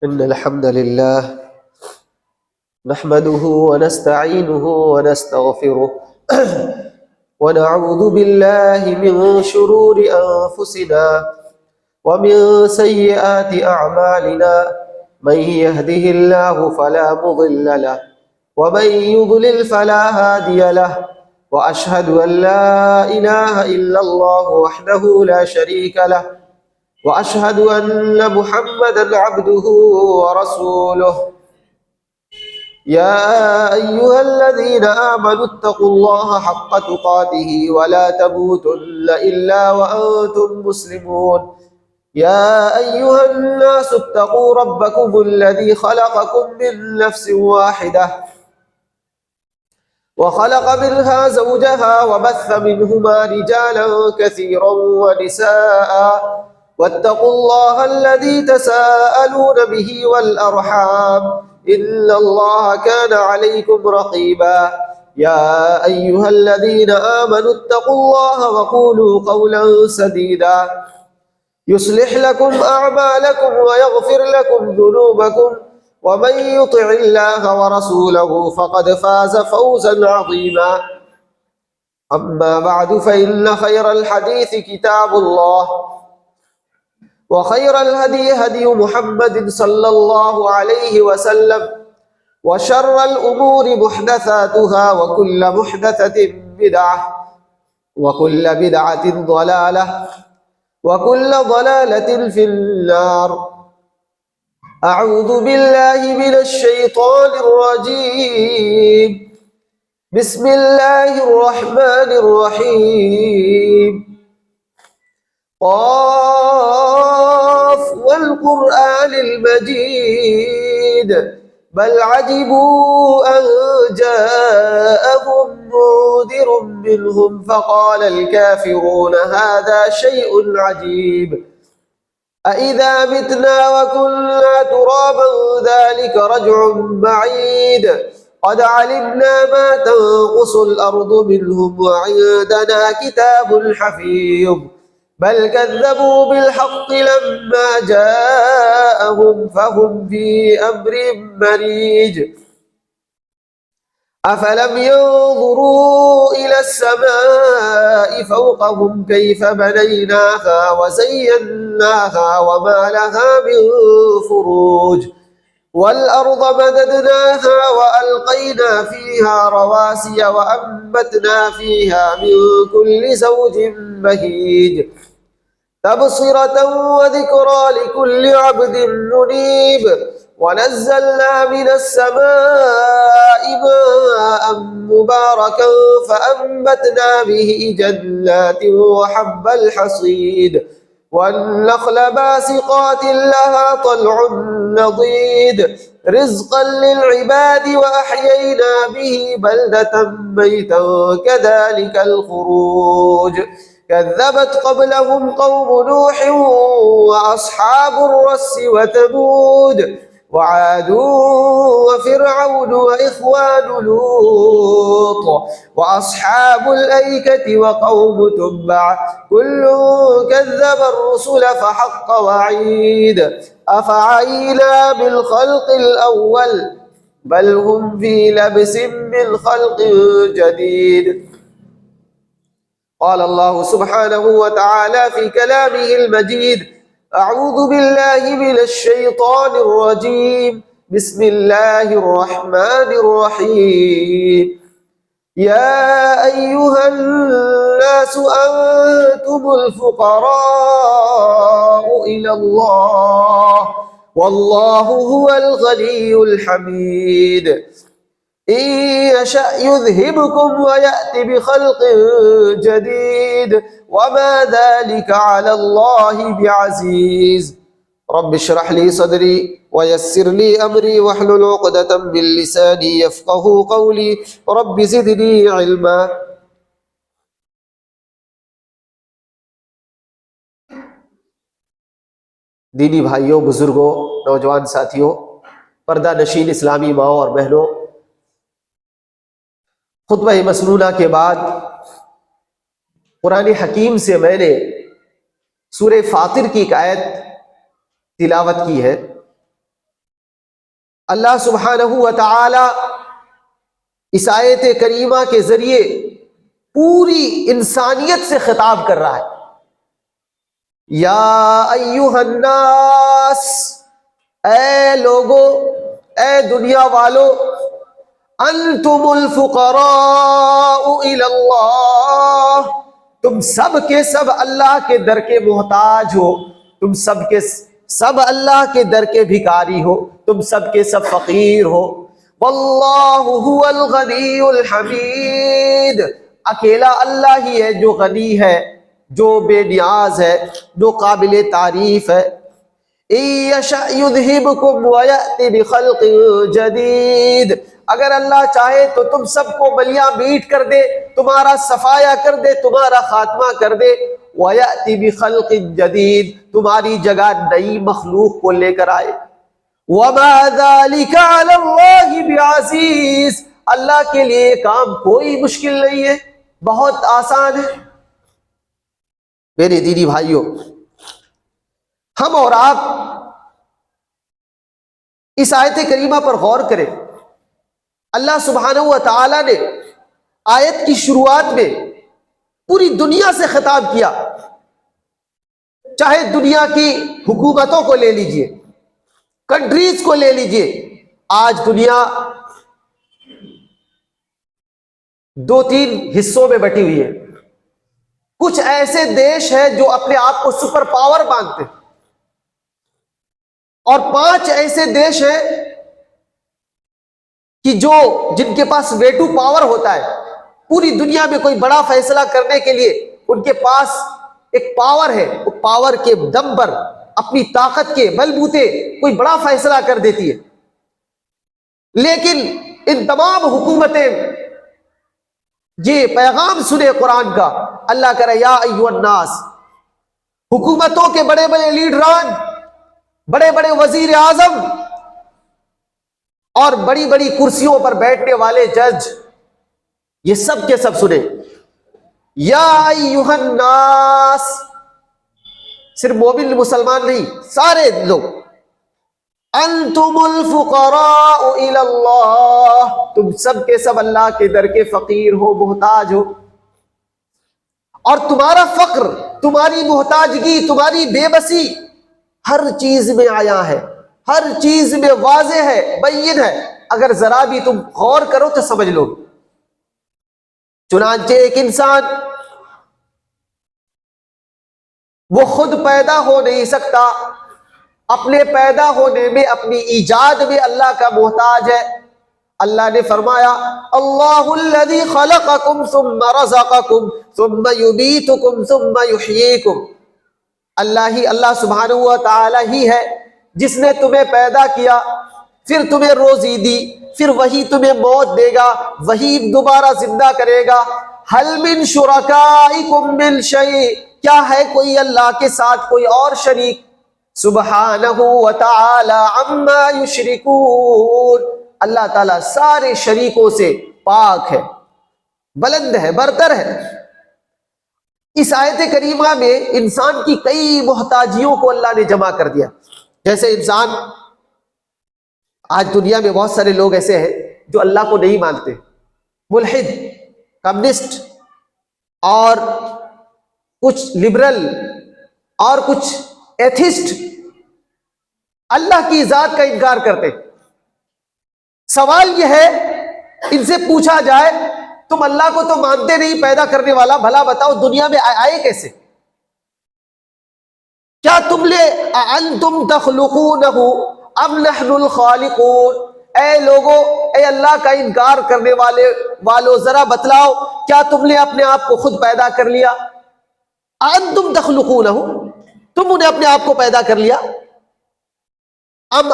إن الحمد لله نحمده ونستعينه ونستغفره ونعوذ بالله من شرور أنفسنا ومن سيئات أعمالنا. من يهده الله فلا مضل له ومن يضلل فلا هادي له، وأشهد أن لا إله إلا الله وحده لا شريك له، وأشهد أن محمدًا عبده ورسوله. يا أيها الذين آمنوا اتقوا الله حق تقاته ولا تموتن إلا وأنتم مسلمون. يا أيها الناس اتقوا ربكم الذي خلقكم من نفس واحدة وخلق منها زوجها وبث منهما رجالا كثيرا ونساء، واتقوا الله الذي تساءلون به والأرحام إن الله كان عليكم رقيبا. يا أيها الذين آمنوا اتقوا الله وقولوا قولا سديدا يصلح لكم أعمالكم ويغفر لكم ذنوبكم، ومن يطع الله ورسوله فقد فاز فوزا عظيما. أما بعد، فإن خير الحديث كتاب الله، وخير الهدي هدي محمد صلى الله عليه وسلم، وشر الأمور محدثاتها، وكل محدثة بدعة، وكل بدعة ضلالة، وكل ضلالة في النار. أعوذ بالله من الشيطان الرجيم. بسم الله الرحمن الرحيم. قاف والقرآن المجيد بل عجبوا أن جاءهم منذر منهم فقال الكافرون هذا شيء عجيب. أإذا متنا وكنا ترابا ذلك رجع بعيد. قد علمنا ما تنقص الأرض منهم وعندنا كتاب حفيظ. بل كذبوا بالحق لما جاءهم فهم في أمر مريج. أفلم ينظروا إلى السماء فوقهم كيف بنيناها وزيناها وما لها من فروج. والأرض مددناها وألقينا فيها رواسي وأنبتنا فيها من كل زوج بهيج. تبصرة وذكرى لكل عبد منيب. ونزلنا من السماء ماء مباركا فأنبتنا به جنات وحب الحصيد. والنخل باسقات لها طلع نضيد رزقا للعباد وأحيينا به بلدة ميتا كذلك الخروج. كذبت قبلهم قوم نوح وأصحاب الرس وثمود وعاد وفرعون وإخوان لوط وأصحاب الأيكة وقوم تبع كل كذب الرسل فحق وعيد. أفعينا بالخلق الأول بل هم في لبس من خلق جديد. قال الله سبحانه وتعالى في كلامه المجيد: أعوذ بالله من الشيطان الرجيم. بسم الله الرحمن الرحيم. يا أيها الناس أنتم الفقراء إلى الله والله هو الغني الحميد. إن يشأ يذهبكم ويأتي بخلق جديد وما ذلك على الله بعزيز. رب اشرح لي صدري ويسر لي أمري واحلل عقدة من لساني يفقهوا قولي رب زدني علما. دینی بھائیوں، بزرگوں، نوجوان ساتھیوں، پردہ نشین اسلامی ماؤں اور بہنوں، خطبہ مسنونہ کے بعد قرآن حکیم سے میں نے سورہ فاطر کی ایک آیت تلاوت کی ہے اللہ سبحانہ و تعالی اس آیت کریمہ کے ذریعے پوری انسانیت سے خطاب کر رہا ہے. یا ایھا الناس، اے لوگو، اے دنیا والو، انتم الفقراء الی اللہ، تم سب کے سب اللہ کے در کے محتاج ہو، تم سب کے سب اللہ کے در کے بھکاری ہو، تم سب کے سب فقیر ہو. واللہ هو الغنی الحمید، اکیلا اللہ ہی ہے جو غنی ہے، جو بے نیاز ہے، جو قابل تعریف ہے. ان یشأ یذہبکم ویأتی بخلق جدید، اگر اللہ چاہے تو تم سب کو ملیاں میٹ کر دے، تمہارا صفایا کر دے، تمہارا خاتمہ کر دے. وَيَأْتِ بِخَلْقٍ جَدِيدٍ، تمہاری جگہ نئی مخلوق کو لے کر آئے. وَمَا ذَلِكَ عَلَى اللَّهِ بِعَزِيزٍ، اللہ کے لیے کام کوئی مشکل نہیں ہے، بہت آسان ہے. میرے دینی بھائیوں، ہم اور آپ اس آیت کریمہ پر غور کریں. اللہ سبحانہ و تعالی نے آیت کی شروعات میں پوری دنیا سے خطاب کیا. چاہے دنیا کی حکومتوں کو لے لیجئے، کنٹریز کو لے لیجئے. آج دنیا دو تین حصوں میں بٹی ہوئی ہے. کچھ ایسے دیش ہیں جو اپنے آپ کو سپر پاور مانتے ہیں، اور 5 ایسے دیش ہیں کہ جن کے پاس ویٹو پاور ہوتا ہے. پوری دنیا میں کوئی بڑا فیصلہ کرنے کے لیے ان کے پاس ایک پاور ہے، وہ پاور کے دم پر اپنی طاقت کے بلبوتے کوئی بڑا فیصلہ کر دیتی ہے. لیکن ان تمام حکومتیں یہ پیغام سنے قرآن کا. اللہ کرے یا ایھا الناس، حکومتوں کے بڑے بڑے لیڈران، بڑے بڑے وزیر اعظم اور بڑی بڑی کرسیوں پر بیٹھنے والے جج، یہ سب کے سب سنے یا ایھا الناس. صرف مومن مسلمان نہیں، سارے لوگ. انتم الفقراء الی اللہ، تم سب کے سب اللہ کے در کے فقیر ہو، محتاج ہو. اور تمہارا فقر، تمہاری محتاجگی، تمہاری بے بسی ہر چیز میں آیا ہے، ہر چیز میں واضح ہے، بین ہے. اگر ذرا بھی تم غور کرو تو سمجھ لو. چنانچہ ایک انسان وہ خود پیدا ہو نہیں سکتا، اپنے پیدا ہونے میں، اپنی ایجاد میں اللہ کا محتاج ہے. اللہ نے فرمایا اللہ الذی خلقکم ثم رزقکم ثم یمیتکم ثم یحییکم. اللہ سبحانہ و تعالی ہی ہے جس نے تمہیں پیدا کیا، پھر تمہیں روزی دی، پھر وہی تمہیں موت دے گا، وہی دوبارہ زندہ کرے گا. هل من شرکائکم من شیء، کیا ہے کوئی اللہ کے ساتھ کوئی اور شریک؟ سبحانہ وتعالی عما یشرکون، اللہ تعالیٰ سارے شریکوں سے پاک ہے، بلند ہے، برتر ہے. اس آیت کریمہ میں انسان کی کئی محتاجیوں کو اللہ نے جمع کر دیا. جیسے انسان، آج دنیا میں بہت سارے لوگ ایسے ہیں جو اللہ کو نہیں مانتے، ملحد، کمیونسٹ، اور کچھ لبرل، اور کچھ ایتھسٹ، اللہ کی ذات کا انکار کرتے. سوال یہ ہے، ان سے پوچھا جائے تم اللہ کو تو مانتے نہیں، پیدا کرنے والا، بھلا بتاؤ دنیا میں آئے کیسے؟ کیا تم لے انتم تخلقونہ ام نحن الخالقون؟ اے لوگو، اے اللہ کا انکار کرنے والو، ذرا بتلاؤ، کیا تم نے اپنے آپ کو خود پیدا کر لیا؟ انتم تخلقونہ، تم نے اپنے آپ کو پیدا کر لیا؟ ام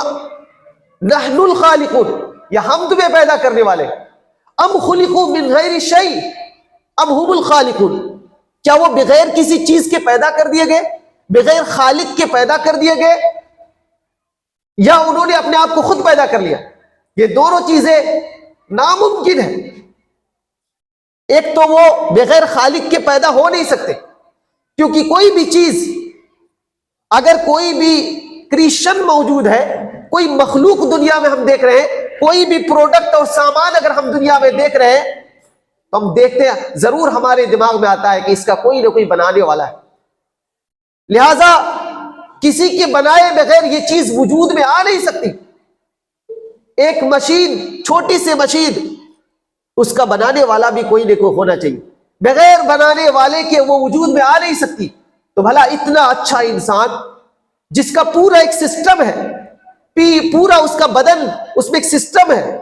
نحن الخالقون، یا ہم تمہیں پیدا کرنے والے؟ ام خلقوا من غیر شیء ام هم الخالقون، کیا وہ بغیر کسی چیز کے پیدا کر دیے گئے، بغیر خالق کے پیدا کر دیے گئے، یا انہوں نے اپنے آپ کو خود پیدا کر لیا؟ یہ دونوں چیزیں ناممکن ہیں. ایک تو وہ بغیر خالق کے پیدا ہو نہیں سکتے، کیونکہ کوئی بھی چیز، اگر کوئی بھی کریشن موجود ہے، کوئی مخلوق دنیا میں ہم دیکھ رہے ہیں، کوئی بھی پروڈکٹ اور سامان اگر ہم دنیا میں دیکھ رہے ہیں تو ہم دیکھتے ہیں ضرور ہمارے دماغ میں آتا ہے کہ اس کا کوئی نہ کوئی بنانے والا ہے. لہذا کسی کے بنائے بغیر یہ چیز وجود میں آ نہیں سکتی. ایک مشین، چھوٹی سی مشین، اس کا بنانے والا بھی کوئی نہ کوئی ہونا چاہیے. بغیر بنانے والے کے وہ وجود میں آ نہیں سکتی. تو بھلا اتنا اچھا انسان جس کا پورا ایک سسٹم ہے، پورا اس کا بدن، اس میں ایک سسٹم ہے،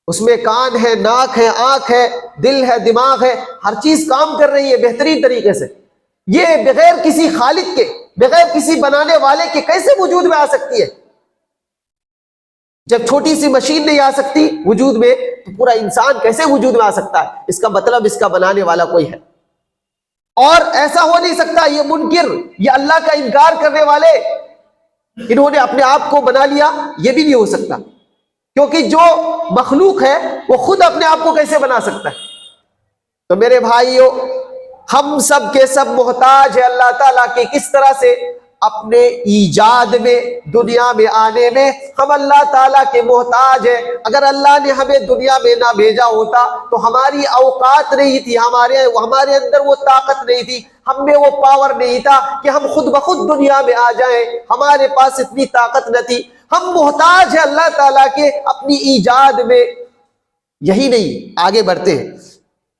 اس میں کان ہے، ناک ہے، آنکھ ہے، دل ہے، دماغ ہے، ہر چیز کام کر رہی ہے بہترین طریقے سے. یہ بغیر کسی خالق کے، بغیر کسی بنانے والے کے کیسے وجود میں آ سکتی ہے؟ جب چھوٹی سی مشین نہیں آ سکتی وجود میں تو پورا انسان کیسے وجود میں آ سکتا ہے؟ اس کا مطلب اس کا بنانے والا کوئی ہے. اور ایسا ہو نہیں سکتا یہ منکر، یہ اللہ کا انکار کرنے والے انہوں نے اپنے آپ کو بنا لیا، یہ بھی نہیں ہو سکتا، کیونکہ جو مخلوق ہے وہ خود اپنے آپ کو کیسے بنا سکتا ہے؟ تو میرے بھائیوں، ہم سب کے سب محتاج ہیں اللہ تعالیٰ کے. کس طرح سے؟ اپنے ایجاد میں، دنیا میں آنے میں ہم اللہ تعالیٰ کے محتاج ہیں. اگر اللہ نے ہمیں دنیا میں نہ بھیجا ہوتا تو ہماری اوقات نہیں تھی، ہمارے اندر وہ طاقت نہیں تھی، ہم میں وہ پاور نہیں تھا کہ ہم خود بخود دنیا میں آ جائیں. ہمارے پاس اتنی طاقت نہ تھی. ہم محتاج ہیں اللہ تعالیٰ کے اپنی ایجاد میں. یہی نہیں، آگے بڑھتے ہیں.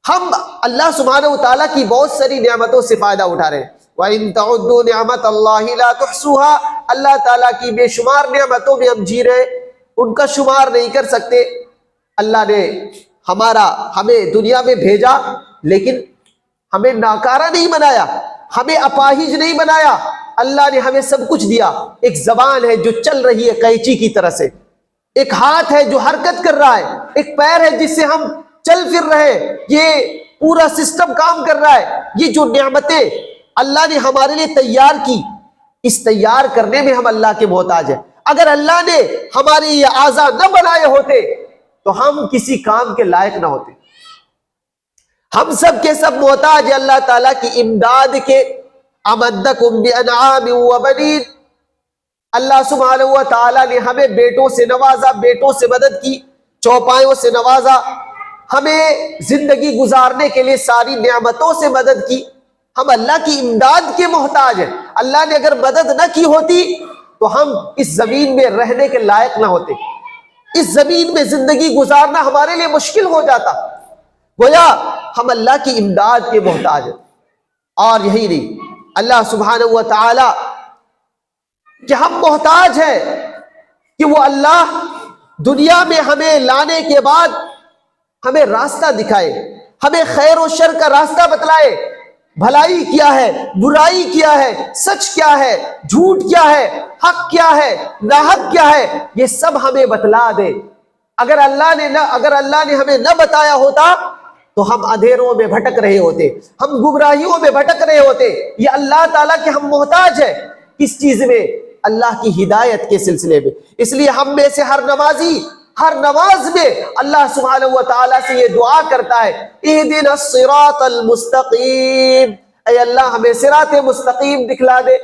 ہم اللہ سبحانہ و تعالیٰ کی بہت ساری نعمتوں سے فائدہ اٹھا رہے ہیں. وَإِن تَعُدُّوا نِعْمَتَ اللَّهِ لَا تُحْصُوهَا. اللہ تعالیٰ کی بے شمار نعمتوں میں ہم جی رہے ہیں، ان کا شمار نہیں کر سکتے. اللہ نے ہمیں دنیا میں بھیجا، لیکن ہمیں ناکارہ نہیں بنایا، ہمیں اپاہج نہیں بنایا. اللہ نے ہمیں سب کچھ دیا. ایک زبان ہے جو چل رہی ہے قینچی کی طرح سے، ایک ہاتھ ہے جو حرکت کر رہا ہے، ایک پیر ہے جس سے ہم چل پھر رہے، یہ پورا سسٹم کام کر رہا ہے. یہ جو نعمتیں اللہ نے ہمارے لیے تیار کی، اس تیار کرنے میں ہم اللہ کے محتاج ہیں. اگر اللہ نے ہمارے یہ اعضاء نہ بنائے ہوتے تو ہم کسی کام کے لائق نہ ہوتے. ہم سب کے سب محتاج ہیں اللہ تعالیٰ کی امداد کے. امدکم بانعام وبنین. اللہ سبحانہ و تعالیٰ نے ہمیں بیٹوں سے نوازا، بیٹوں سے مدد کی، چوپایوں سے نوازا، ہمیں زندگی گزارنے کے لیے ساری نعمتوں سے مدد کی. ہم اللہ کی امداد کے محتاج ہیں. اللہ نے اگر مدد نہ کی ہوتی تو ہم اس زمین میں رہنے کے لائق نہ ہوتے. اس زمین میں زندگی گزارنا ہمارے لیے مشکل ہو جاتا. گویا ہم اللہ کی امداد کے محتاج ہیں. اور یہی نہیں، اللہ سبحانہ و تعالی کہ ہم محتاج ہیں کہ وہ اللہ دنیا میں ہمیں لانے کے بعد ہمیں راستہ دکھائے، ہمیں خیر و شر کا راستہ بتلائے. بھلائی کیا ہے، برائی کیا ہے، سچ کیا ہے، جھوٹ کیا ہے، حق کیا ہے، ناحق کیا ہے، یہ سب ہمیں بتلا دے. اگر اللہ نے ہمیں نہ بتایا ہوتا تو ہم اندھیروں میں بھٹک رہے ہوتے، ہم گمراہیوں میں بھٹک رہے ہوتے. یہ اللہ تعالیٰ کے ہم محتاج ہیں. کس چیز میں؟ اللہ کی ہدایت کے سلسلے میں. اس لیے ہم میں سے ہر نمازی ہر نماز میں اللہ سبحانہ و تعالیٰ سے یہ دعا کرتا ہے، اہدنا الصراط المستقیم. اے اللہ ہمیں صراط مستقیم دکھلا دے.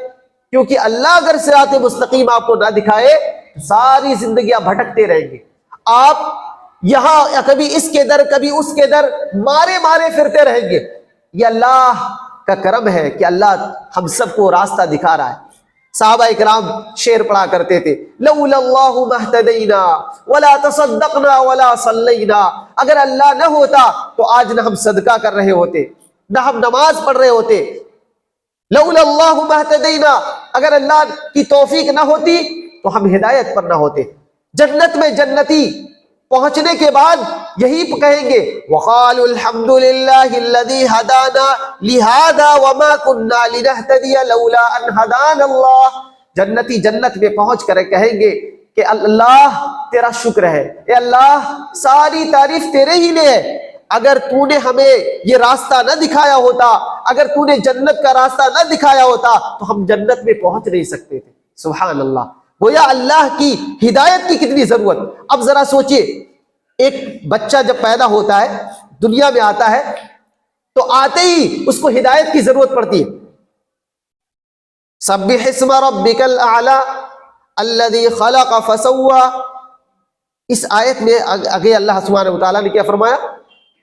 کیونکہ اللہ اگر صراط مستقیم آپ کو نہ دکھائے تو ساری زندگی آپ بھٹکتے رہیں گے. آپ یہاں کبھی اس کے در کبھی اس کے در مارے پھرتے رہیں گے. یہ اللہ کا کرم ہے کہ اللہ ہم سب کو راستہ دکھا رہا ہے. صحابہ اکرام شعر پڑھا کرتے تھے، لولا اللہ ما اهتدینا ولا تصدقنا ولا صلینا. اگر اللہ نہ ہوتا تو آج نہ ہم صدقہ کر رہے ہوتے، نہ ہم نماز پڑھ رہے ہوتے. لولا اللہ ما اهتدینا، اگر اللہ کی توفیق نہ ہوتی تو ہم ہدایت پر نہ ہوتے. جنت میں جنتی پہنچنے کے بعد یہی کہیں گے، وقالوا الحمد للہ الذی ہدانا لہذا وما كنا لنہتدی لولا ان ہدانا اللہ. جنتی جنت میں پہنچ کر کہیں گے کہ اللہ تیرا شکر ہے، اے اللہ ساری تعریف تیرے ہی لیے ہے. اگر تو نے ہمیں یہ راستہ نہ دکھایا ہوتا، اگر تو نے جنت کا راستہ نہ دکھایا ہوتا تو ہم جنت میں پہنچ نہیں سکتے تھے. سبحان اللہ. گویا اللہ کی ہدایت کی کتنی ضرورت. اب ذرا سوچئے، ایک بچہ جب پیدا ہوتا ہے، دنیا میں آتا ہے، تو آتے ہی اس کو ہدایت کی ضرورت پڑتی ہے. سبح اسم ربک الاعلی الذی خلق فسوى. اس آیت میں آگے اللہ سبحانہ وتعالیٰ نے کیا فرمایا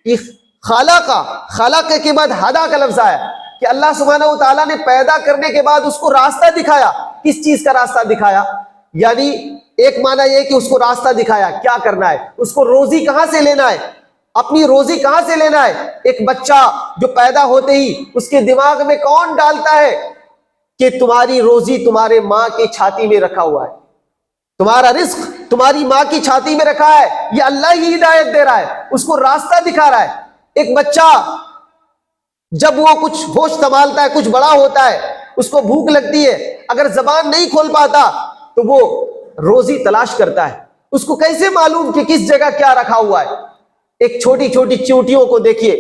کہ خلق کے بعد ہدا کا لفظ آیا کہ اللہ سبحانہ وتعالیٰ نے پیدا کرنے کے بعد اس کو راستہ دکھایا. کس چیز کا راستہ دکھایا؟ یعنی ایک معنی یہ کہ اس کو راستہ دکھایا کیا کرنا ہے، اس کو روزی کہاں سے لینا ہے، اپنی روزی کہاں سے لینا ہے. ایک بچہ جو پیدا ہوتے ہی اس کے دماغ میں کون ڈالتا ہے کہ تمہاری روزی تمہارے ماں کی چھاتی میں رکھا ہوا ہے، تمہارا رزق تمہاری ماں کی چھاتی میں رکھا ہے. یہ اللہ ہی ہدایت دے رہا ہے، اس کو راستہ دکھا رہا ہے. ایک بچہ جب وہ کچھ ہوش سنبھالتا ہے، کچھ بڑا ہوتا ہے، اس کو بھوک لگتی ہے، اگر زبان نہیں کھول پاتا تو وہ روزی تلاش کرتا ہے. اس کو کیسے معلوم کہ کس جگہ کیا رکھا ہوا ہے؟ ایک چھوٹی چھوٹی چیونٹیوں کو دیکھیے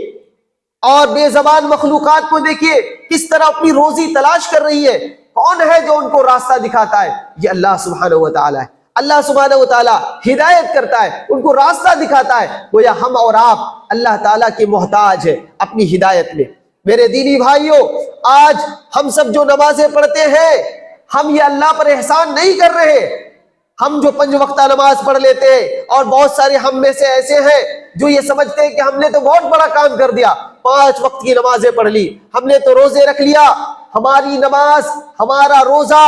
اور بے زبان مخلوقات کو دیکھیے کس طرح اپنی روزی تلاش کر رہی ہے. کون ہے جو ان کو راستہ دکھاتا ہے؟ یہ اللہ سبحانہ و تعالیٰ ہے. اللہ سبحانہ و تعالیٰ ہدایت کرتا ہے، ان کو راستہ دکھاتا ہے. گویا ہم اور آپ اللہ تعالیٰ کے محتاج ہیں اپنی ہدایت میں. میرے دینی بھائیوں، آج ہم سب جو نمازیں پڑھتے ہیں، ہم یہ اللہ پر احسان نہیں کر رہے. ہم جو 5 وقتہ نماز پڑھ لیتے ہیں، اور بہت سارے ہم میں سے ایسے ہیں جو یہ سمجھتے ہیں کہ ہم نے تو بہت بڑا کام کر دیا، 5 وقت کی نمازیں پڑھ لی، ہم نے تو روزے رکھ لیا. ہماری نماز، ہمارا روزہ،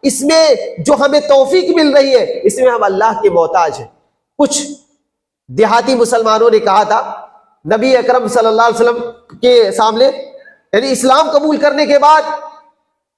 اس میں جو ہمیں توفیق مل رہی ہے، اس میں ہم اللہ کے محتاج ہیں. کچھ دیہاتی مسلمانوں نے کہا تھا نبی اکرم صلی اللہ علیہ وسلم کے سامنے، یعنی اسلام قبول کرنے کے بعد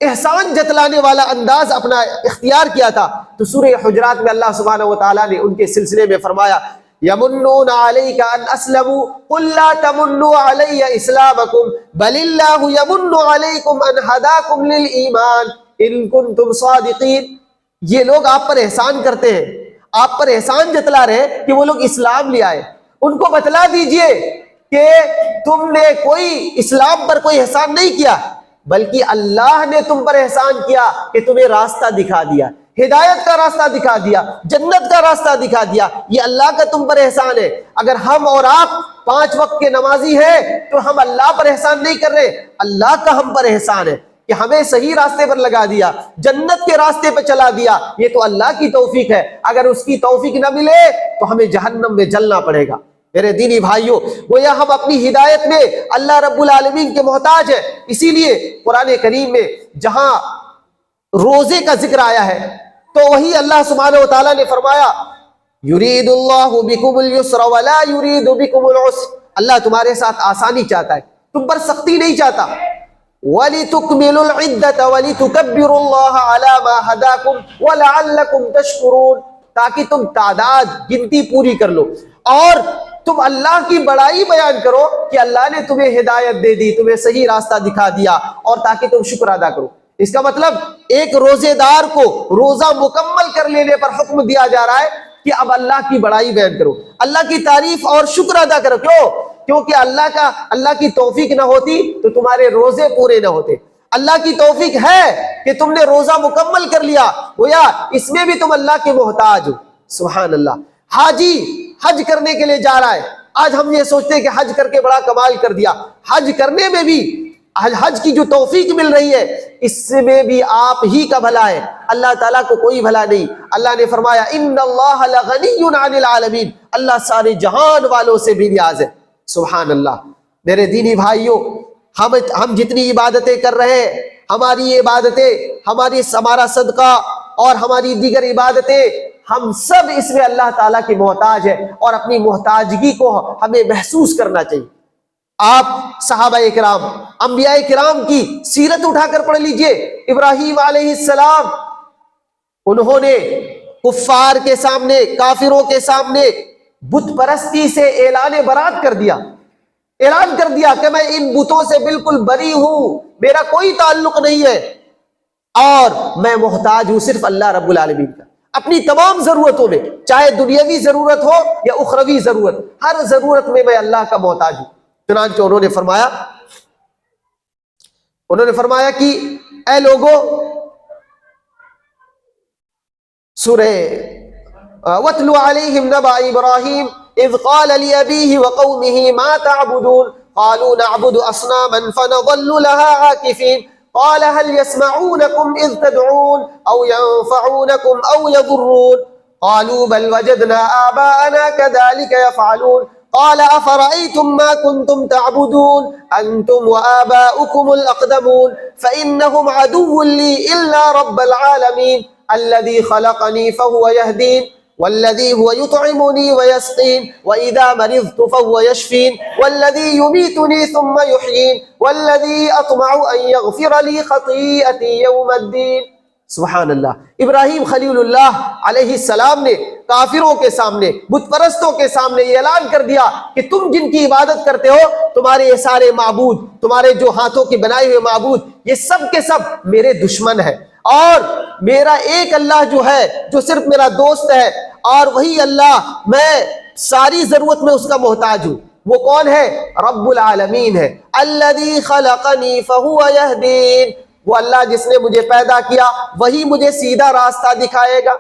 احسان جتلانے والا انداز اپنا اختیار کیا تھا. تو سورہ حجرات میں اللہ سبحانہ و تعالیٰ نے ان کے سلسلے میں فرمایا یمنون علیک ان اسلموا قل لا تمنوا علی اسلامکم بل اللہ یمن علیکم ان ہداکم للایمان ان کنتم صادقین. یہ لوگ آپ پر احسان کرتے ہیں، آپ پر احسان جتلا رہے کہ وہ لوگ اسلام لے آئے. ان کو بتلا دیجئے کہ تم نے کوئی اسلام پر کوئی احسان نہیں کیا، بلکہ اللہ نے تم پر احسان کیا کہ تمہیں راستہ دکھا دیا، ہدایت کا راستہ دکھا دیا، جنت کا راستہ دکھا دیا. یہ اللہ کا تم پر احسان ہے. اگر ہم اور آپ 5 وقت کے نمازی ہیں تو ہم اللہ پر احسان نہیں کر رہے، اللہ کا ہم پر احسان ہے کہ ہمیں صحیح راستے پر لگا دیا، جنت کے راستے پر چلا دیا. یہ تو اللہ کی توفیق ہے. اگر اس کی توفیق نہ ملے تو ہمیں جہنم میں جلنا پڑے گا. میرے دینی بھائیوں، گویا ہم اپنی ہدایت میں اللہ رب العالمین کے محتاج ہیں. اسی لیے قرآن کریم میں جہاں روزے کا ذکر آیا ہے تو وہی اللہ سبحانہ و تعالیٰ نے فرمایا یرید اللہ بکم الیسر ولا یرید بکم العسر. اللہ تمہارے ساتھ آسانی چاہتا ہے، تم پر سختی نہیں چاہتا. وَلِتُكْمِلُوا الْعِدَّةَ وَلِتُكَبِّرُوا اللَّهَ عَلَى مَا هَدَاكُمْ وَلَعَلَّكُمْ تَشْكُرُونَ. تاکہ تم تعداد گنتی پوری کر لو اور تم اللہ کی بڑائی بیان کرو کہ اللہ نے تمہیں ہدایت دے دی، تمہیں صحیح راستہ دکھا دیا، اور تاکہ تم شکر ادا کرو. اس کا مطلب ایک روزے دار کو روزہ مکمل کر لینے پر حکم دیا جا رہا ہے کہ اب اللہ کی بڑائی بیان کرو، اللہ کی تعریف اور شکر ادا کرو. کیونکہ اللہ کی توفیق نہ ہوتی تو تمہارے روزے پورے نہ ہوتے. اللہ کی توفیق ہے کہ تم نے روزہ مکمل کر لیا، گویا اس میں بھی تم اللہ کے محتاج ہو. سبحان اللہ. حاجی حج کرنے کے لیے جا رہا ہے، آج ہم یہ سوچتے ہیں کہ حج کر کے بڑا کمال کر دیا. حج کرنے میں بھی، حج کی جو توفیق مل رہی ہے اس میں بھی آپ ہی کا بھلا ہے، اللہ تعالیٰ کو کوئی بھلا نہیں. اللہ نے فرمایا ان اللہ لغنی عن العالمین، اللہ سارے جہان والوں سے بھی نیاز ہے. سبحان اللہ. میرے دینی بھائیوں، ہم جتنی عبادتیں کر رہے ہیں، ہماری عبادتیں، ہمارا صدقہ اور ہماری دیگر عبادتیں، ہم سب اس میں اللہ تعالیٰ کے محتاج ہیں، اور اپنی محتاجگی کو ہمیں محسوس کرنا چاہیے. آپ صحابہ کرام، انبیاء کرام کی سیرت اٹھا کر پڑھ لیجئے. ابراہیم علیہ السلام، انہوں نے کفار کے سامنے، کافروں کے سامنے بت پرستی سے اعلان برات کر دیا، اعلان کر دیا کہ میں ان بتوں سے بالکل بری ہوں، میرا کوئی تعلق نہیں ہے، اور میں محتاج ہوں صرف اللہ رب العالمین کا. اپنی تمام ضرورتوں میں، چاہے دنیاوی ضرورت ہو یا اخروی ضرورت، ہر ضرورت میں اللہ کا محتاج ہوں. چنانچہ انہوں نے فرمایا کہ اے لوگو، سورہ وَاتْلُ عَلَيْهِمْ نَبَأَ إِبْرَاهِيمَ إِذْ قَالَ لِأَبِيهِ وَقَوْمِهِ مَا تَعْبُدُونَ قَالُوا نَعْبُدُ أَصْنَامًا فَنَظَلُّ لَهَا عَاكِفِينَ قال هل يسمعونكم إذ تدعون أو ينفعونكم أو يضرون قالوا بل وجدنا آباءنا كذلك يفعلون قال أفرأيتم ما كنتم تعبدون أنتم وآباؤكم الأقدمون فإنهم عدو لي إلا رب العالمين الذي خلقني فهو يهدين والذي هو يطعمني ويسقين وإذا مرضت فهو يشفين والذي يميتني ثم يحيين والذي أطمع أن يغفر لي خطيئتي يوم الدين. سبحان اللہ. ابراہیم خلیل اللہ علیہ السلام نے کافروں کے سامنے، بت پرستوں کے سامنے یہ اعلان کر دیا کہ تم جن کی عبادت کرتے ہو، تمہارے یہ سارے معبود، تمہارے جو ہاتھوں کے بنائے ہوئے معبود، یہ سب کے سب میرے دشمن ہیں، اور میرا ایک اللہ جو ہے جو صرف میرا دوست ہے، اور وہی اللہ میں ساری ضرورت میں اس کا محتاج ہوں. وہ کون ہے؟ رب العالمین ہے. الذی خلقنی فہو یہدین. وہ اللہ جس نے مجھے پیدا کیا وہی مجھے سیدھا راستہ دکھائے گا،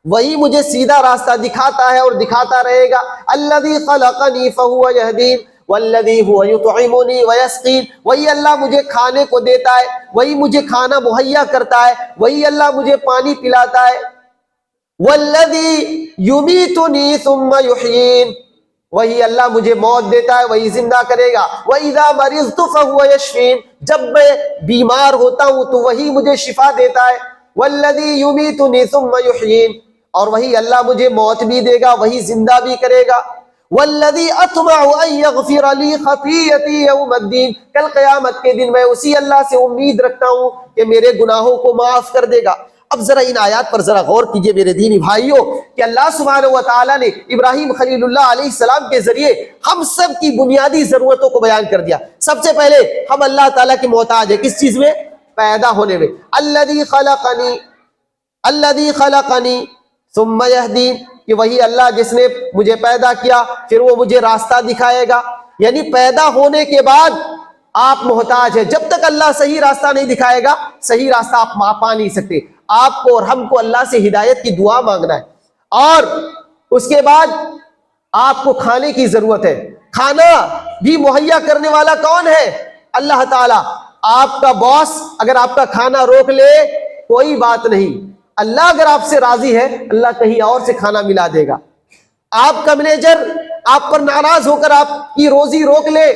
وہی مجھے سیدھا راستہ دکھاتا ہے اور دکھاتا رہے گا. الذی خلقنی فہو یہدین والذی هو یطعمنی ویسقین. وہی اللہ مجھے کھانے کو دیتا ہے، وہی مجھے کھانا مہیا کرتا ہے، وہی اللہ مجھے پانی پلاتا ہے. والذی یمیتنی ثم یحیین. وہی اللہ مجھے موت دیتا ہے، وہی زندہ کرے گا. وَإِذَا مَرِضْتُ فَهُوَ يَشْفِينِ. جب میں بیمار ہوتا ہوں تو وہی مجھے شفا دیتا ہے. وَالَّذِي يُمِيتُنِي ثُمَّ يُحْيِينِ. اور وہی اللہ مجھے موت بھی دے گا، وہی زندہ بھی کرے گا. وَالَّذِي أَطْمَعُ أَن يَغْفِرَ لِي خَطِيئَتِي يَوْمَ الدِّينِ. کل قیامت کے دن میں اسی اللہ سے امید رکھتا ہوں کہ میرے گناہوں کو معاف کر دے گا. اب ذرا ان آیات پر ذرا غور کیجئے میرے دینی بھائیوں کہ اللہ سبحانہ و تعالیٰ نے ابراہیم خلیل اللہ علیہ السلام کے ذریعے ہم سب کی بنیادی ضرورتوں کو بیان کر دیا. سب سے پہلے ہم اللہ تعالیٰ کے محتاج ہیں. کس چیز میں؟ پیدا ہونے میں. الذی خلقنی ثم یہدین. کہ وہی اللہ جس نے مجھے پیدا کیا پھر وہ مجھے راستہ دکھائے گا. یعنی پیدا ہونے کے بعد آپ محتاج ہیں. جب تک اللہ صحیح راستہ نہیں دکھائے گا صحیح راستہ آپ پا نہیں سکتے. آپ کو اور ہم کو اللہ سے ہدایت کی دعا مانگنا ہے. اور اس کے بعد آپ کو کھانے کی ضرورت ہے. کھانا بھی مہیا کرنے والا کون ہے؟ اللہ تعالیٰ. آپ کا باس اگر آپ کا کھانا روک لے کوئی بات نہیں، اللہ اگر آپ سے راضی ہے اللہ کہیں اور سے کھانا ملا دے گا. آپ کا مینیجر آپ پر ناراض ہو کر آپ کی روزی روک لے،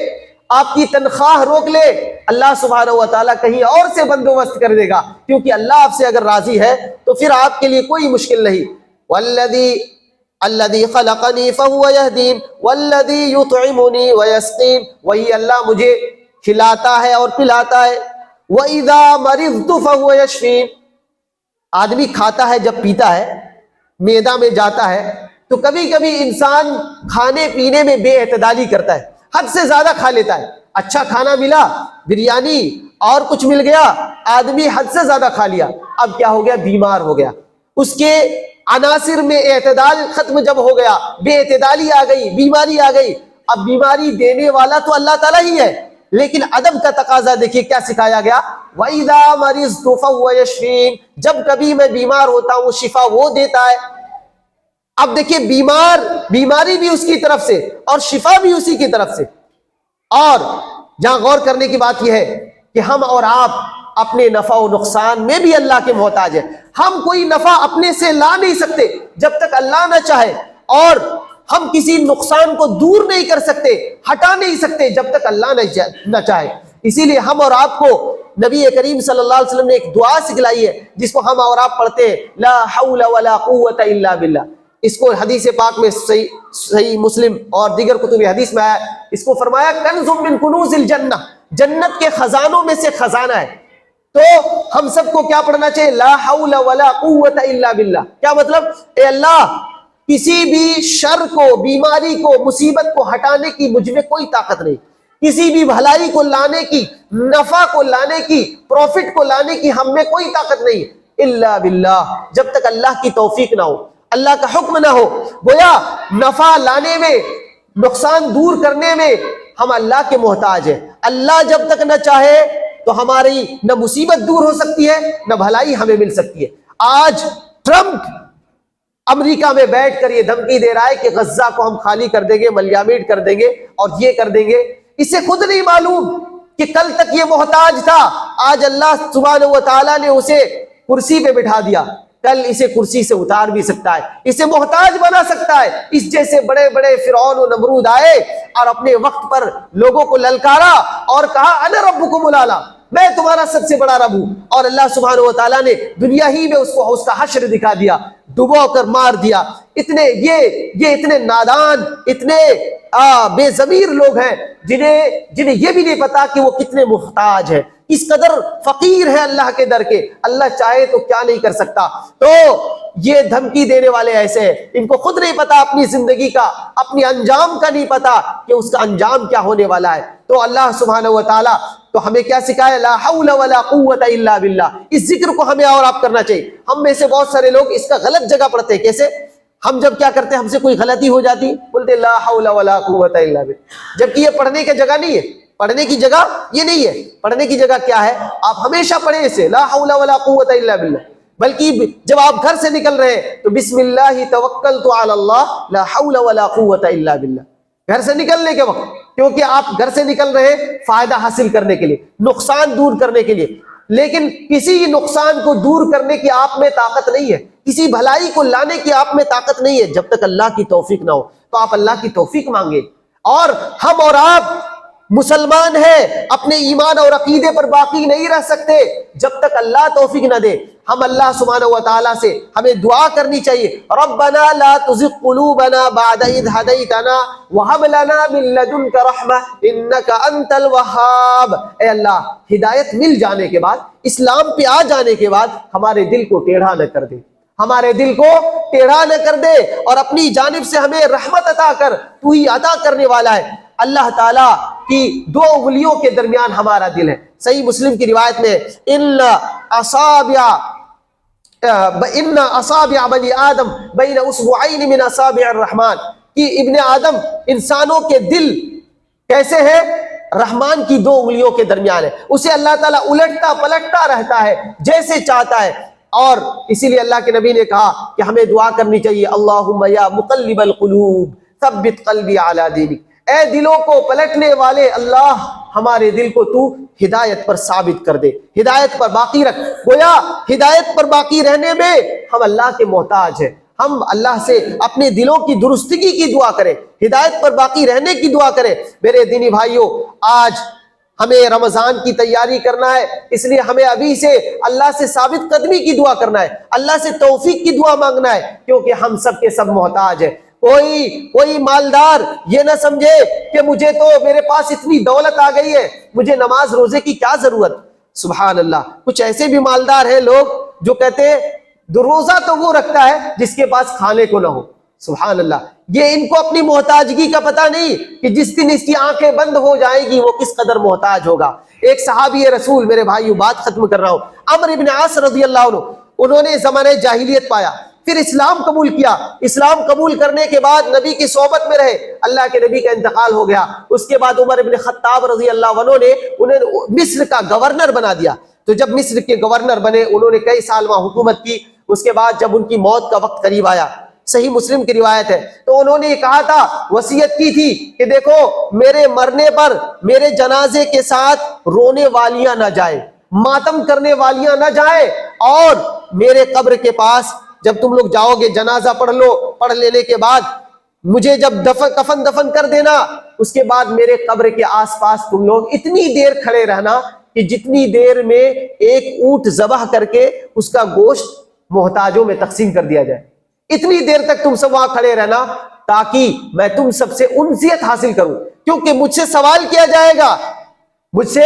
آپ کی تنخواہ روک لے، اللہ سبحانہ و تعالیٰ کہیں اور سے بندوبست کر دے گا، کیونکہ اللہ آپ سے اگر راضی ہے تو پھر آپ کے لیے کوئی مشکل نہیں. الذی خلقنی فہو یہدین والذی یطعمنی ویسقین. وہی اللہ مجھے کھلاتا ہے اور پلاتا ہے. وَإِذَا مَرِضْتُ فَهُوَ يَشْفِينِ. آدمی کھاتا ہے جب پیتا ہے، معدہ میں جاتا ہے، تو کبھی کبھی انسان کھانے پینے میں بے اعتدالی کرتا ہے، حد سے زیادہ کھا لیتا ہے. اچھا کھانا ملا، بریانی اور کچھ مل گیا، آدمی حد سے زیادہ کھا لیا. اب کیا ہو گیا؟ بیمار ہو گیا. اس کے عناصر میں اعتدال ختم جب ہو گیا، بے اعتدالی آ گئی، بیماری آ گئی. اب بیماری دینے والا تو اللہ تعالیٰ ہی ہے، لیکن ادب کا تقاضا دیکھیے کیا سکھایا گیا. وَإِذَا مَرِضْتُ فَهُوَ يَشْفِينِ. جب کبھی میں بیمار ہوتا ہوں شفا وہ دیتا ہے. اب دیکھیے بیماری بھی اس کی طرف سے اور شفا بھی اسی کی طرف سے. اور جہاں غور کرنے کی بات یہ ہے کہ ہم اور آپ اپنے نفع و نقصان میں بھی اللہ کے محتاج ہیں. ہم کوئی نفع اپنے سے لا نہیں سکتے جب تک اللہ نہ چاہے، اور ہم کسی نقصان کو دور نہیں کر سکتے، ہٹا نہیں سکتے جب تک اللہ نہ چاہے. اسی لیے ہم اور آپ کو نبی کریم صلی اللہ علیہ وسلم نے ایک دعا سکھلائی ہے جس کو ہم اور آپ پڑھتے ہیں، لا حول ولا قوت الا باللہ. اس کو حدیث پاک میں صحیح مسلم اور دیگر کتب حدیث میں آیا. اس کو فرمایا کنز من کنوز الجنہ، جنت کے خزانوں میں سے خزانہ ہے. تو ہم سب کو کیا پڑھنا چاہیے؟ لا حول ولا قوت الا باللہ. کیا مطلب؟ اے اللہ کسی بھی شر کو، بیماری کو، مصیبت کو ہٹانے کی مجھ میں کوئی طاقت نہیں، کسی بھی بھلائی کو لانے کی، نفع کو لانے کی، پروفٹ کو لانے کی ہم میں کوئی طاقت نہیں الا باللہ. جب تک اللہ کی توفیق نہ ہو، اللہ کا حکم نہ ہو. گویا نفع لانے میں، نقصان دور کرنے میں ہم اللہ کے محتاج ہیں. اللہ جب تک نہ چاہے تو ہماری نہ مصیبت دور ہو سکتی ہے نہ بھلائی ہمیں مل سکتی ہے. آج ٹرمپ امریکہ میں بیٹھ کر یہ دھمکی دے رہا ہے کہ غزہ کو ہم خالی کر دیں گے، ملیامیٹ کر دیں گے اور یہ کر دیں گے. اسے خود نہیں معلوم کہ کل تک یہ محتاج تھا، آج اللہ سبحانہ و تعالیٰ نے اسے کرسی پہ بٹھا دیا، کل اسے کرسی سے اتار بھی سکتا ہے، اسے محتاج بنا سکتا ہے۔ اس جیسے بڑے بڑے فرعون و نمرود آئے اور اپنے وقت پر لوگوں کو للکارا اور کہا انا ربکم الاعلی، میں تمہارا سب سے بڑا رب ہوں، اور اللہ سبحانہ و تعالیٰ نے دنیا ہی میں اس کو اس کا حشر دکھا دیا، ڈبو کر مار دیا۔ یہ اتنے نادان، اتنے بے ضمیر لوگ ہیں جنہیں یہ بھی نہیں پتا کہ وہ کتنے محتاج ہیں، اس قدر فقیر ہے اللہ کے در کے، اللہ چاہے تو کیا نہیں کر سکتا۔ تو یہ دھمکی دینے والے ایسے ہیں، ان کو خود نہیں پتا اپنی زندگی کا، اپنی انجام کا نہیں پتا کہ اس کا انجام کیا ہونے والا ہے۔ تو اللہ سبحانہ و تعالیٰ تو ہمیں کیا سکھایا؟ لا حول ولا قوت الا باللہ۔ اس ذکر کو ہمیں اور آپ کرنا چاہیے۔ ہم میں سے بہت سارے لوگ اس کا غلط جگہ پڑھتے ہیں۔ کیسے؟ ہم جب کیا کرتے ہیں، ہم سے کوئی غلطی ہو جاتی بولتے لا حول ولا قوت الا باللہ، جبکہ یہ پڑھنے کی جگہ نہیں ہے، پڑھنے کی جگہ یہ نہیں ہے۔ پڑھنے کی جگہ کیا ہے؟ آپ ہمیشہ پڑھیں اسے لا حول ولا قوت الا باللہ، بلکہ جب آپ گھر سے نکل رہے ہیں تو بسم اللہ توکلت علی اللہ لا حول ولا قوت الا باللہ، گھر سے نکلنے کے وقت، کیونکہ آپ گھر سے نکل رہے ہیں فائدہ حاصل کرنے کے لیے، نقصان دور کرنے کے لیے، لیکن کسی نقصان کو دور کرنے کی آپ میں طاقت نہیں ہے، کسی بھلائی کو لانے کی آپ میں طاقت نہیں ہے جب تک اللہ کی توفیق نہ ہو۔ تو آپ اللہ کی توفیق مانگے۔ اور ہم اور آپ مسلمان ہیں، اپنے ایمان اور عقیدے پر باقی نہیں رہ سکتے جب تک اللہ توفیق نہ دے۔ ہم اللہ سبحانہ و تعالیٰ سے ہمیں دعا کرنی چاہیے، ربنا لا تزغ قلوبنا بعد اذ ہدیتنا وہب لنا من لدنک رحمہ انک انت الوہاب۔ اے اللہ، ہدایت مل جانے کے بعد، اسلام پہ آ جانے کے بعد ہمارے دل کو ٹیڑھا نہ کر دے، ہمارے دل کو ٹیڑھا نہ کر دے، اور اپنی جانب سے ہمیں رحمت عطا کر، تو ہی عطا کرنے والا ہے۔ اللہ تعالیٰ کی دو انگلیوں کے درمیان ہمارا دل ہے۔ صحیح مسلم کی روایت میں ان اصابع بنی آدم بین اصبعین من اصابع الرحمن، کہ ابن آدم انسانوں کے دل کیسے ہے؟ رحمان کی دو انگلیوں کے درمیان ہے، اسے اللہ تعالیٰ الٹتا پلٹتا رہتا ہے جیسے چاہتا ہے۔ اور اسی لیے اللہ کے نبی نے کہا کہ ہمیں دعا کرنی چاہیے، اللہم یا مقلب القلوب ثبت قلبی علی دینک، اے دلوں کو پلٹنے والے اللہ، ہمارے دل کو تو ہدایت پر ثابت کر دے، ہدایت پر باقی رکھ۔ گویا ہدایت پر باقی رہنے میں ہم اللہ کے محتاج ہیں، ہم اللہ سے اپنے دلوں کی درستگی کی دعا کریں، ہدایت پر باقی رہنے کی دعا کریں۔ میرے دینی بھائیوں، آج ہمیں رمضان کی تیاری کرنا ہے، اس لیے ہمیں ابھی سے اللہ سے ثابت قدمی کی دعا کرنا ہے، اللہ سے توفیق کی دعا مانگنا ہے، کیونکہ ہم سب کے سب محتاج ہیں۔ کوئی مالدار یہ نہ سمجھے کہ مجھے تو میرے پاس اتنی دولت آ گئی ہے، مجھے نماز روزے کی کیا ضرورت۔ سبحان اللہ، کچھ ایسے بھی مالدار ہیں لوگ جو کہتے ہیں روزہ تو وہ رکھتا ہے جس کے پاس کھانے کو نہ ہو۔ سبحان اللہ، یہ ان کو اپنی محتاجگی کا پتہ نہیں کہ جس دن اس کی آنکھیں بند ہو جائیں گی وہ کس قدر محتاج ہوگا۔ ایک صحابی رسول، میرے بھائیو بات ختم کر رہا ہوں، عمرو ابن عاص رضی اللہ عنہ، انہوں نے زمانہ جاہلیت پایا، پھر اسلام قبول کیا۔ اسلام قبول کرنے کے بعد نبی کی صحبت میں رہے، اللہ کے نبی کا انتقال ہو گیا، اس کے بعد عمر ابن خطاب رضی اللہ عنہ نے انہیں مصر کا گورنر بنا دیا۔ تو جب مصر کے گورنر بنے، انہوں نے کئی سال وہاں حکومت کی۔ اس کے بعد جب ان کی موت کا وقت قریب آیا، صحیح مسلم کی روایت ہے، تو انہوں نے یہ کہا تھا، وصیت کی تھی کہ دیکھو میرے مرنے پر میرے جنازے کے ساتھ رونے والیاں نہ جائیں، ماتم کرنے والیاں نہ جائیں، اور میرے قبر کے پاس جب تم لوگ جاؤ گے جنازہ پڑھ لینے کے بعد مجھے جب کفن دفن کر دینا، اس کے بعد میرے قبر کے آس پاس تم لوگ اتنی دیر کھڑے رہنا کہ جتنی دیر میں ایک اونٹ ذبح کر کے اس کا گوشت محتاجوں میں تقسیم کر دیا جائے، اتنی دیر تک تم سب وہاں کھڑے رہنا تاکہ میں تم سب سے انسیت حاصل کروں، کیونکہ مجھ سے سوال کیا جائے گا، مجھ سے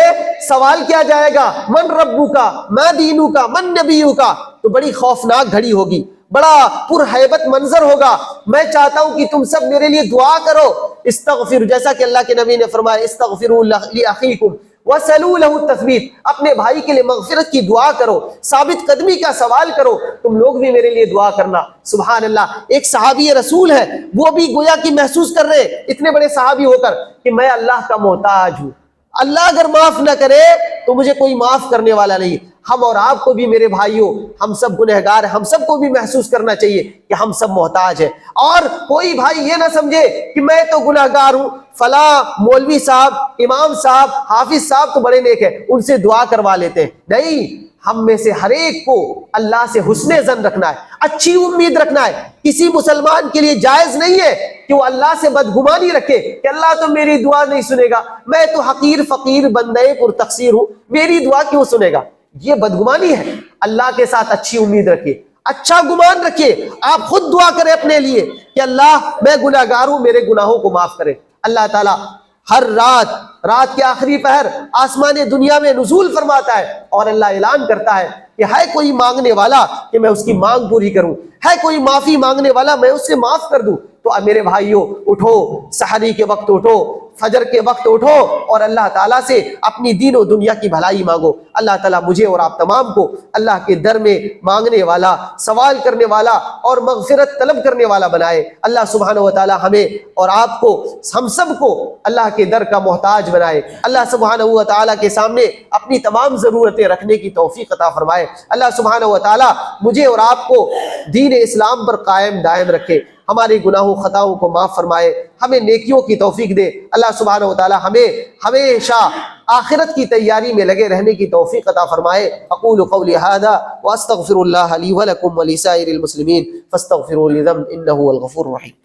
سوال کیا جائے گا، من ربو کا، ما دینو کا، من نبیو کا۔ تو بڑی خوفناک گھڑی ہوگی، بڑا پرہیبت منظر ہوگا۔ میں چاہتا ہوں کہ تم سب میرے لیے دعا کرو، استغفر، جیسا کہ اللہ کے نبی نے فرمایا استغفروا لاخیکم وسلوا له التثبیت، اپنے بھائی کے لیے مغفرت کی دعا کرو، ثابت قدمی کا سوال کرو، تم لوگ بھی میرے لیے دعا کرنا۔ سبحان اللہ، ایک صحابی رسول ہے، وہ بھی گویا کہ محسوس کر رہے اتنے بڑے صحابی ہو کر کہ میں اللہ کا محتاج ہوں، اللہ اگر معاف نہ کرے تو مجھے کوئی معاف کرنے والا نہیں۔ ہم اور آپ کو بھی میرے بھائیوں، ہم سب گنہگار ہیں، ہم سب کو بھی محسوس کرنا چاہیے کہ ہم سب محتاج ہیں، اور کوئی بھائی یہ نہ سمجھے کہ میں تو گنہگار ہوں، فلاں مولوی صاحب، امام صاحب، حافظ صاحب تو بڑے نیک ہیں، ان سے دعا کروا لیتے ہیں۔ نہیں، ہم میں سے ہر ایک کو اللہ سے حسن ظن رکھنا ہے، اچھی امید رکھنا ہے۔ کسی مسلمان کے لیے جائز نہیں ہے کہ وہ اللہ سے بدگمانی رکھے کہ اللہ تو میری دعا نہیں سنے گا، میں تو حقیر فقیر بندے پر تقصیر ہوں، میری دعا کیوں سنے گا؟ یہ بدگمانی ہے۔ اللہ کے ساتھ اچھی امید رکھیے، اچھا گمان رکھیے، آپ خود دعا کریں اپنے لیے کہ اللہ میں گناہگار ہوں، میرے گناہوں کو معاف کرے۔ اللہ تعالیٰ ہر رات کے آخری پہر آسمان دنیا میں نزول فرماتا ہے، اور اللہ اعلان کرتا ہے کہ ہے کوئی مانگنے والا کہ میں اس کی مانگ پوری کروں، ہے کوئی معافی مانگنے والا میں اسے معاف کر دوں۔ تو میرے بھائیوں، اٹھو، سحری کے وقت اٹھو، فجر کے وقت اٹھو، اور اللہ تعالیٰ سے اپنی دین و دنیا کی بھلائی مانگو۔ اللہ تعالیٰ مجھے اور آپ تمام کو اللہ کے در میں مانگنے والا، سوال کرنے والا اور مغفرت طلب کرنے والا بنائے۔ اللہ سبحانہ و تعالیٰ ہمیں اور آپ کو، ہم سب کو اللہ کے در کا محتاج بنائے۔ اللہ سبحانہ و تعالیٰ کے سامنے اپنی تمام ضرورتیں رکھنے کی توفیق عطا فرمائے۔ اللہ سبحانہ و تعالیٰ مجھے اور آپ کو دین اسلام پر قائم دائم رکھے، ہمارے گناہوں خطاؤں کو معاف فرمائے، ہمیں نیکیوں کی توفیق دے۔ اللہ سبحانہ و تعالی ہمیں ہمیشہ آخرت کی تیاری میں لگے رہنے کی توفیق عطا فرمائے۔ اقول قولی ھذا واستغفر اللہ لی ولکم ولسائر المسلمین فاستغفروہ لذنب انہ هو الغفور الرحیم۔